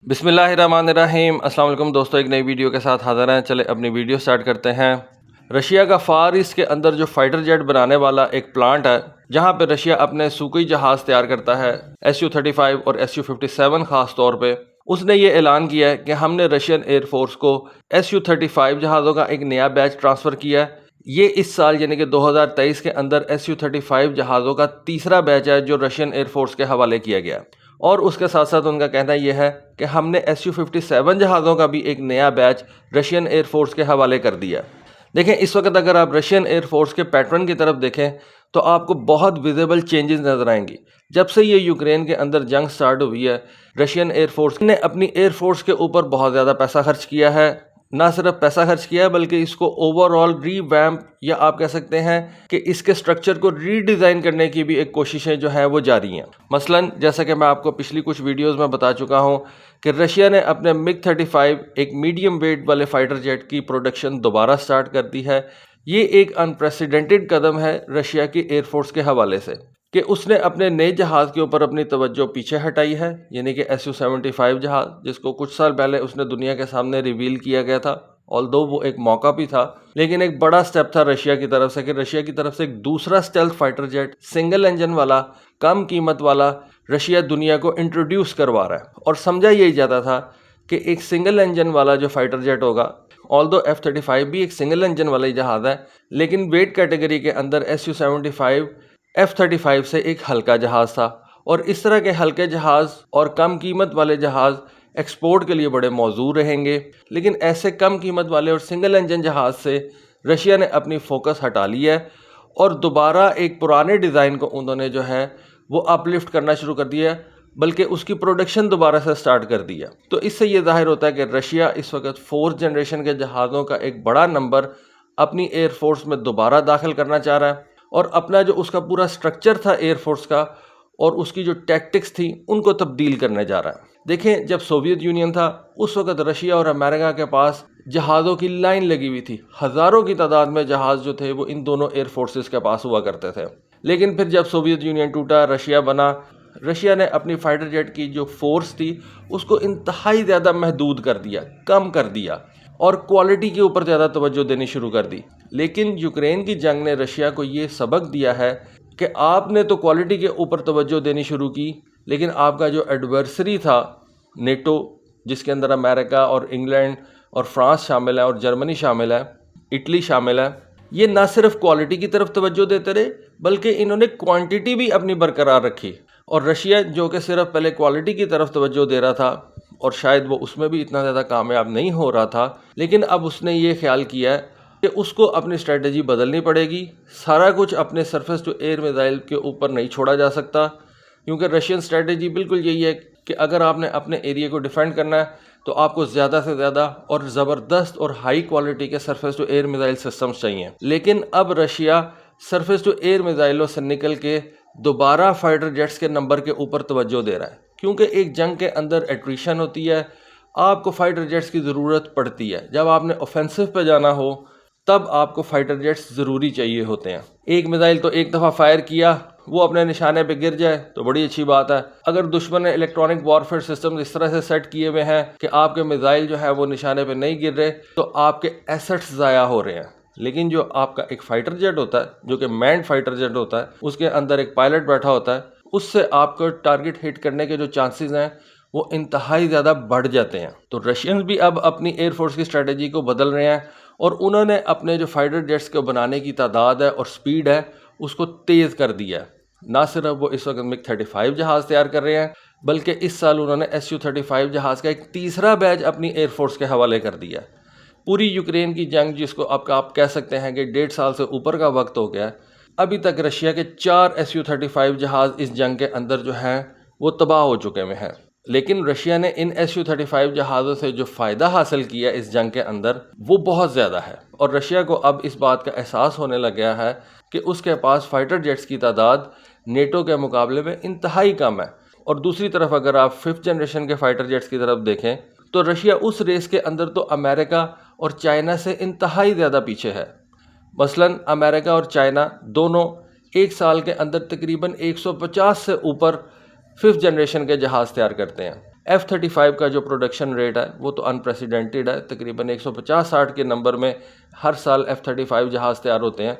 बिस्मिल्लाहिर्रहमानिर्रहीम। अस्सलाम वालेकुम दोस्तों, एक नई वीडियो के साथ हाज़िर हैं। चले अपनी वीडियो स्टार्ट करते हैं। रशिया का फार ईस्ट के अंदर जो फाइटर जेट बनाने वाला एक प्लांट है, जहां पे रशिया अपने सूखी जहाज़ तैयार करता है, SU-35 और SU-57 ख़ास तौर पे, उसने ये ऐलान किया है कि हमने रशियन एयरफोर्स को SU-35 जहाज़ों का एक नया बैच ट्रांसफ़र किया है। ये इस साल यानी कि 2023 के अंदर SU-35 जहाज़ों का तीसरा बैच है जो रशियन एयरफोर्स के हवाले किया गया। और उसके साथ साथ उनका कहना यह है कि हमने SU-57 जहाज़ों का भी एक नया बैच रशियन एयरफोर्स के हवाले कर दिया। देखें, इस वक्त अगर आप रशियन एयरफोर्स के पैटर्न की तरफ देखें तो आपको बहुत विजिबल चेंजेस नज़र आएंगी। जब से ये यूक्रेन के अंदर जंग स्टार्ट हुई है, रशियन एयरफोर्स ने अपनी एयरफोर्स के ऊपर बहुत ज़्यादा पैसा खर्च किया है। ना सिर्फ पैसा खर्च किया है बल्कि इसको ओवरऑल रीवैम्प या आप कह सकते हैं कि इसके स्ट्रक्चर को रीडिज़ाइन करने की भी एक कोशिशें जो है वो जारी हैं। मसलन जैसा कि मैं आपको पिछली कुछ वीडियोस में बता चुका हूं कि रशिया ने अपने MiG-35 एक मीडियम वेट वाले फाइटर जेट की प्रोडक्शन दोबारा स्टार्ट कर दी है। ये एक अनप्रेसिडेंटेड कदम है रशिया की एयरफोर्स के हवाले से कि उसने अपने नए जहाज़ के ऊपर अपनी तवज्जो पीछे हटाई है, यानी कि SU-75 जहाज़, जिसको कुछ साल पहले उसने दुनिया के सामने रिवील किया गया था। ऑल्दो वो एक मौका भी था, लेकिन एक बड़ा स्टेप था रशिया की तरफ से कि रशिया की तरफ से एक दूसरा stealth fighter jet single engine वाला, कम कीमत वाला, रशिया दुनिया को इंट्रोड्यूस करवा रहा है। और समझा यही जाता था कि एक सिंगल इंजन वाला जो फाइटर जेट होगा, ऑल्दो F-35 भी एक सिंगल इंजन वाला ही जहाज़ है, लेकिन वेट कैटेगरी के अंदर SU-75 F-35 से एक हल्का जहाज़ था। और इस तरह के हल्के जहाज़ और कम कीमत वाले जहाज़ एक्सपोर्ट के लिए बड़े मौजूद रहेंगे, लेकिन ऐसे कम कीमत वाले और सिंगल इंजन जहाज़ से रशिया ने अपनी फोकस हटा लिया है और दोबारा एक पुराने डिज़ाइन को उन्होंने जो है वो अपलिफ्ट करना शुरू कर दिया, बल्कि उसकी प्रोडक्शन दोबारा से स्टार्ट कर दिया। तो इससे ये जाहिर होता है कि रशिया इस वक्त 4th जनरेशन के जहाज़ों का एक बड़ा नंबर अपनी एयरफोर्स में दोबारा दाखिल करना चाह रहा है और अपना जो उसका पूरा स्ट्रक्चर था एयरफोर्स का और उसकी जो टैक्टिक्स थी उनको तब्दील करने जा रहा है। देखें, जब सोवियत यूनियन था उस वक्त रशिया और अमेरिका के पास जहाज़ों की लाइन लगी हुई थी। हज़ारों की तादाद में जहाज़ जो थे वो इन दोनों एयरफोर्सेस के पास हुआ करते थे। लेकिन फिर जब सोवियत यूनियन टूटा, रशिया बना, रशिया ने अपनी फाइटर जेट की जो फोर्स थी उसको इंतहाई ज़्यादा महदूद कर दिया, कम कर दिया और क्वालिटी के ऊपर ज़्यादा तवज्जो देनी शुरू कर दी। लेकिन यूक्रेन की जंग ने रशिया को ये सबक दिया है कि आपने तो क्वालिटी के ऊपर तवज्जो देनी शुरू की, लेकिन आपका जो एडवर्सरी था नेटो, जिसके अंदर अमेरिका और इंग्लैंड और फ्रांस शामिल है और जर्मनी शामिल है, इटली शामिल है, ये ना सिर्फ क्वालिटी की तरफ तवज्जो देते रहे बल्कि इन्होंने क्वांटिटी भी अपनी बरकरार रखी। और रशिया जो कि सिर्फ पहले क्वालिटी की तरफ तवज्जो दे रहा था और शायद वो उसमें भी इतना ज़्यादा कामयाब नहीं हो रहा था, लेकिन अब उसने ये ख्याल किया है कि उसको अपनी स्ट्रेटजी बदलनी पड़ेगी। सारा कुछ अपने सरफेस टू एयर मिसाइल के ऊपर नहीं छोड़ा जा सकता, क्योंकि रशियन स्ट्रेटजी बिल्कुल यही है कि अगर आपने अपने एरिया को डिफेंड करना है तो आपको ज़्यादा से ज़्यादा और ज़बरदस्त और हाई क्वालिटी के surface to air missile systems चाहिए। लेकिन अब रशिया सरफेस टू एयर मिसाइलों से निकल के दोबारा फाइटर जेट्स के नंबर के ऊपर तवज्जो दे रहा है, क्योंकि एक जंग के अंदर एट्रिशन होती है, आपको फाइटर जेट्स की ज़रूरत पड़ती है। जब आपने ऑफेंसिव पे जाना हो तब आपको फाइटर जेट्स ज़रूरी चाहिए होते हैं। एक मिसाइल तो एक दफ़ा फायर किया, वो अपने निशाने पे गिर जाए तो बड़ी अच्छी बात है। अगर दुश्मन ने इलेक्ट्रॉनिक वॉरफेयर सिस्टम इस तरह से सेट किए हुए हैं कि आपके मिसाइल जो है वो निशाने पे नहीं गिर रहे तो आपके एसेट्स ज़ाया हो रहे हैं। लेकिन जो आपका एक फाइटर जेट होता है, जो कि मैन्ड फाइटर जेट होता है, उसके अंदर एक पायलट बैठा होता है, उससे आपको टारगेट हिट करने के जो चांसेस हैं वो इंतहाई ज़्यादा बढ़ जाते हैं। तो रशियंस भी अब अपनी एयरफोर्स की स्ट्रेटजी को बदल रहे हैं और उन्होंने अपने जो फाइटर जेट्स को बनाने की तादाद है और स्पीड है उसको तेज़ कर दिया है। ना सिर्फ वो इस वक्त MiG-35 जहाज़ तैयार कर रहे हैं, बल्कि इस साल उन्होंने SU-35 जहाज़ का एक तीसरा बैच अपनी एयरफोर्स के हवाले कर दिया। पूरी यूक्रेन की जंग, जिसको आप कह सकते हैं कि 1.5 साल से ऊपर का वक्त हो गया, अभी तक रशिया के 4 SU-35 जहाज़ इस जंग के अंदर जो हैं वो तबाह हो चुके हुए हैं। लेकिन रशिया ने इन SU-35 जहाज़ों से जो फ़ायदा हासिल किया इस जंग के अंदर वो बहुत ज़्यादा है और रशिया को अब इस बात का एहसास होने लग गया है कि उसके पास फाइटर जेट्स की तादाद नेटो के मुकाबले में इंतहाई कम है। और दूसरी तरफ अगर आप 5th जनरेशन के फाइटर जेट्स की तरफ देखें तो रशिया उस रेस के अंदर तो अमेरिका और चाइना से इंतहाई ज़्यादा पीछे है। मसलन अमेरिका और चाइना दोनों एक साल के अंदर तकरीबन 150 से ऊपर 5th जनरेशन के जहाज़ तैयार करते हैं। F-35 का जो प्रोडक्शन रेट है वो तो अनप्रेसिडेंटेड है, तकरीबन 150-60 के नंबर में हर साल F-35 जहाज़ तैयार होते हैं,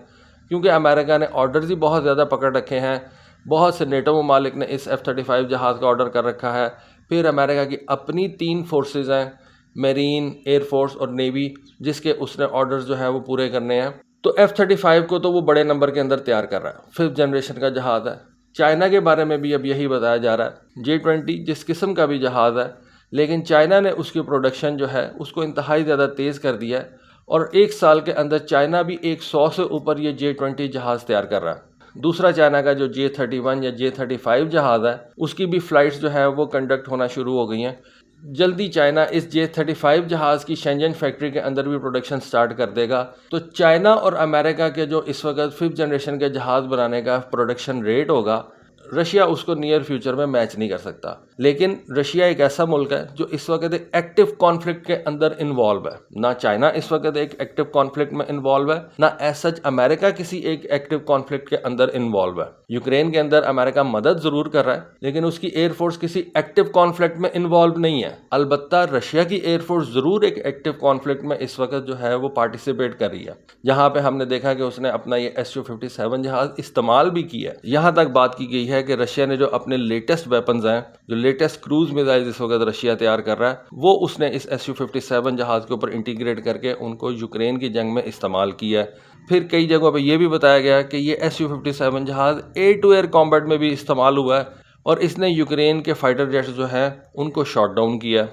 क्योंकि अमेरिका ने ऑर्डर्स ही बहुत ज़्यादा पकड़ रखे हैं। बहुत से नेटो ममालिक ने इस F-35 जहाज़ का ऑर्डर कर रखा है। फिर अमेरिका की अपनी 3 फोर्सेस हैं, मेरीन, एयरफोर्स और नेवी, जिसके उसने ऑर्डर्स जो है वो पूरे करने हैं। तो F-35 को तो वो बड़े नंबर के अंदर तैयार कर रहा है, 5th जनरेशन का जहाज़ है। चाइना के बारे में भी अब यही बताया जा रहा है, J-20 जिस किस्म का भी जहाज़ है, लेकिन चाइना ने उसकी प्रोडक्शन जो है उसको इंतहाई ज़्यादा तेज़ कर दिया है और 1 साल के अंदर चाइना भी 100 से ऊपर ये J-20 जहाज़ तैयार कर रहा है। दूसरा चाइना का जो J-31 या J-35 जहाज़ है उसकी भी फ़्लाइट्स जो है वो कंडक्ट होना शुरू हो गई हैं। जल्दी चाइना इस J-35 जहाज़ की शेंजन फैक्ट्री के अंदर भी प्रोडक्शन स्टार्ट कर देगा। तो चाइना और अमेरिका के जो इस वक्त 5th जनरेशन के जहाज़ बनाने का प्रोडक्शन रेट होगा, रशिया उसको नियर फ्यूचर में मैच नहीं कर सकता। लेकिन रशिया एक ऐसा मुल्क है जो इस वक्त एक एक्टिव कॉन्फ्लिक्ट के अंदर इन्वॉल्व है। ना चाइना इस वक्त एक एक्टिव कॉन्फ्लिक्ट में इन्वॉल्व है, ना एज सच अमेरिका किसी एक एक्टिव कॉन्फ्लिक्ट के अंदर इन्वॉल्व है। यूक्रेन के अंदर अमेरिका मदद ज़रूर कर रहा है, लेकिन उसकी एयरफोर्स किसी एक्टिव कॉन्फ्लिक्ट में इन्वॉल्व नहीं है। अलबत्ता रशिया की एयरफोर्स ज़रूर एक एक्टिव कॉन्फ्लिक्ट में इस वक्त जो है वो पार्टिसिपेट कर रही है, जहाँ पे हमने देखा कि उसने अपना ये Su-57 जहाज़ इस्तेमाल भी किया है। यहाँ तक बात की गई है कि रशिया ने जो अपने लेटेस्ट वेपन्स हैं, जो लेटेस्ट क्रूज मिसाइल इस वक्त रशिया तैयार कर रहा है, वो उसने इस Su-57 जहाज़ के ऊपर इंटीग्रेट करके उनको यूक्रेन की जंग में इस्तेमाल किया है। फिर कई जगहों पे ये भी बताया गया कि ये Su-57 जहाज़ एयर टू एयर कॉम्बैट में भी इस्तेमाल हुआ है और इसने यूक्रेन के फाइटर जेट्स जो हैं उनको शॉट डाउन किया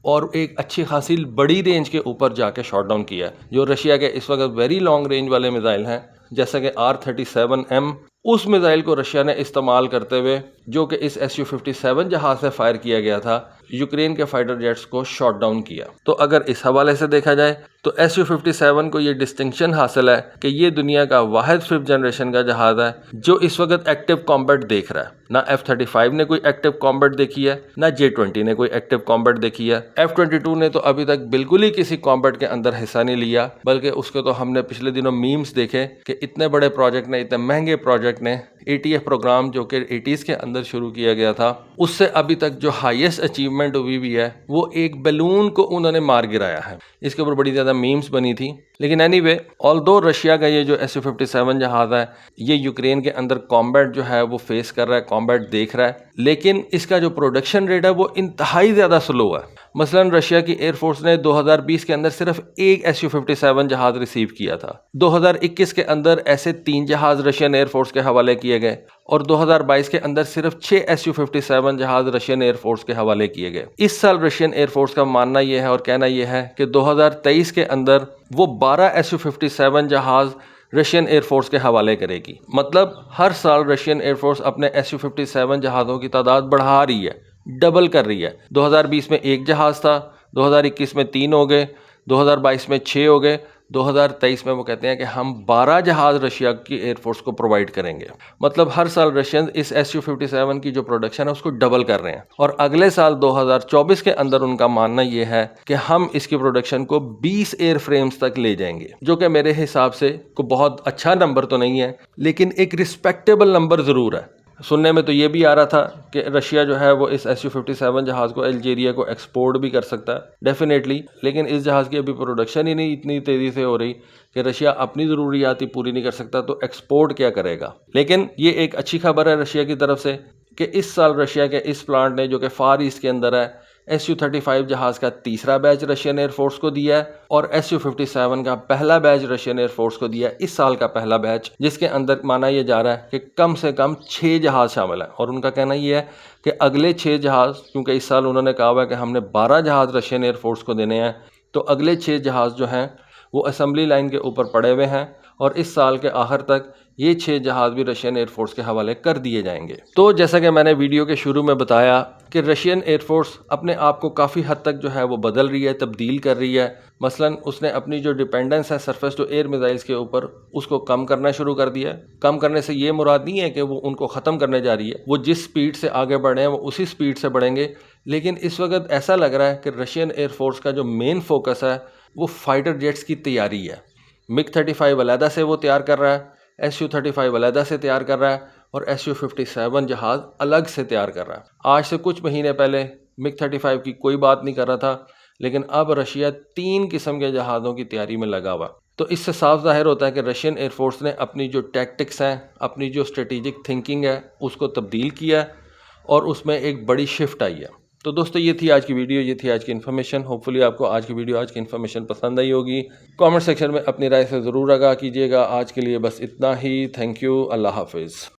और एक अच्छी खासी बड़ी रेंज के ऊपर जाके शॉट डाउन किया। जो रशिया के इस वक्त वेरी लॉन्ग रेंज वाले मिसाइल हैं, जैसा कि R-37M, उस मिसाइल को रशिया ने इस्तेमाल करते हुए, जो कि इस Su-57 जहाज़ से फायर किया गया था, यूक्रेन के फाइटर जेट्स को शॉट डाउन किया। तो अगर इस हवाले से देखा जाए तो Su-57 को ये डिस्टिंक्शन हासिल है कि ये दुनिया का वाहिद 5th जनरेशन का जहाज़ है जो इस वक्त एक्टिव कॉम्बैट देख रहा है। ना F-35 ने कोई एक्टिव कॉम्बैट देखी है, ना J-20 ने कोई एक्टिव कॉम्बैट देखी है। F-22 ने तो अभी तक बिल्कुल ही किसी कॉम्बैट के अंदर हिस्सा नहीं लिया, बल्कि उसके तो हमने पिछले दिनों मीम्स देखे कि इतने बड़े प्रोजेक्ट ने, इतने महंगे प्रोजेक्ट ने, ATF प्रोग्राम जो कि 80s के अंदर शुरू किया गया था, उससे अभी तक जो हाईएस्ट अचीवमेंट हुई भी है वो एक बैलून को उन्होंने मार गिराया है। इसके ऊपर बड़ी ज़्यादा मीम्स बनी थी। लेकिन एनीवे, ऑल्दो रशिया का ये जो Su-57 जहाज़ है ये यूक्रेन के अंदर कॉम्बैट जो है वो फेस कर रहा है, कॉम्बैट देख रहा है, लेकिन इसका जो प्रोडक्शन रेट है वो इंतहाई ज़्यादा स्लो है। मसलन रशिया की एयरफोर्स ने 2020 के अंदर सिर्फ एक Su-57 जहाज़ रिसीव किया था। 2021 के अंदर ऐसे 3 जहाज़ रशियन एयरफोर्स के हवाले किए गए और 2022 के अंदर सिर्फ 6 Su-57 जहाज़ रशियन एयरफोर्स के हवाले किए गए। इस साल रशियन एयरफोर्स का मानना यह है और कहना यह है कि 2023 के अंदर वो 12 Su-57 जहाज़ रशियन एयरफोर्स के हवाले करेगी। मतलब हर साल रशियन एयरफोर्स अपने Su-57 जहाज़ों की तादाद बढ़ा रही है, डबल कर रही है। 2020 में 1 जहाज़ था, 2021 में 3 हो गए, 2022 में 6 हो गए, 2023 में वो कहते हैं कि हम 12 जहाज़ रशिया की एयरफोर्स को प्रोवाइड करेंगे। मतलब हर साल रशियन इस Su-57 की जो प्रोडक्शन है उसको डबल कर रहे हैं और अगले साल 2024 के अंदर उनका मानना ये है कि हम इसकी प्रोडक्शन को 20 एयरफ्रेम्स तक ले जाएंगे, जो कि मेरे हिसाब से को बहुत अच्छा नंबर तो नहीं है, लेकिन एक रिस्पेक्टेबल नंबर ज़रूर है। सुनने में तो ये भी आ रहा था कि रशिया जो है वो इस Su-57 जहाज़ को अल्जीरिया को एक्सपोर्ट भी कर सकता है, डेफिनेटली। लेकिन इस जहाज़ की अभी प्रोडक्शन ही नहीं इतनी तेज़ी से हो रही कि रशिया अपनी ज़रूरियात ही पूरी नहीं कर सकता, तो एक्सपोर्ट क्या करेगा। लेकिन ये एक अच्छी खबर है रशिया की तरफ से कि इस साल रशिया के इस प्लांट ने, जो कि फार ईस्ट के अंदर है, Su-35 जहाज़ का तीसरा बैच रशियन एयरफोर्स को दिया है और Su-57 का पहला बैच रशियन एयरफोर्स को दिया है, इस साल का पहला बैच, जिसके अंदर माना यह जा रहा है कि कम से कम 6 जहाज़ शामिल हैं। और उनका कहना यह है कि अगले 6 जहाज़, क्योंकि इस साल उन्होंने कहा हुआ है कि हमने 12 जहाज़ रशियन एयरफोर्स को देने हैं, तो अगले 6 जहाज़ जो हैं वो असेंबली लाइन के ऊपर पड़े हुए हैं और इस साल के आखिर तक ये 6 जहाज़ भी रशियन एयरफोर्स के हवाले कर दिए जाएंगे। तो जैसा कि मैंने वीडियो के शुरू में बताया कि रशियन एयरफोर्स अपने आप को काफ़ी हद तक जो है वो बदल रही है, तब्दील कर रही है। मसलन उसने अपनी जो डिपेंडेंस है सरफेस टू एयर मिसाइल्स के ऊपर, उसको कम करना शुरू कर दिया है। कम करने से ये मुराद नहीं है कि वो उनको ख़त्म करने जा रही है, वो जिस स्पीड से आगे बढ़े हैं वो उसी स्पीड से बढ़ेंगे। लेकिन इस वक्त ऐसा लग रहा है कि रशियन एयरफोर्स का जो मेन फोकस है वो फाइटर जेट्स की तैयारी है। MiG-35 अलहदा से वो तैयार कर रहा है, Su-35 अलहदा से तैयार कर रहा है और Su-57 जहाज़ अलग से तैयार कर रहा है। आज से कुछ महीने पहले मिग 35 की कोई बात नहीं कर रहा था, लेकिन अब रशिया 3 किस्म के जहाज़ों की तैयारी में लगा हुआ। तो इससे साफ ज़ाहिर होता है कि रशियन एयरफोर्स ने अपनी जो टैक्टिक्स हैं, अपनी जो स्ट्रेटेजिक थिंकिंग है, उसको तब्दील किया और उसमें एक बड़ी शिफ्ट आई है। तो दोस्तों ये थी आज की वीडियो, ये थी आज की इन्फॉर्मेशन। होपफुली आपको आज की वीडियो, आज की इन्फॉर्मेशन पसंद आई होगी। कमेंट सेक्शन में अपनी राय से ज़रूर आगाह कीजिएगा। आज के लिए बस इतना ही। Thank you. अल्लाह हाफिज़।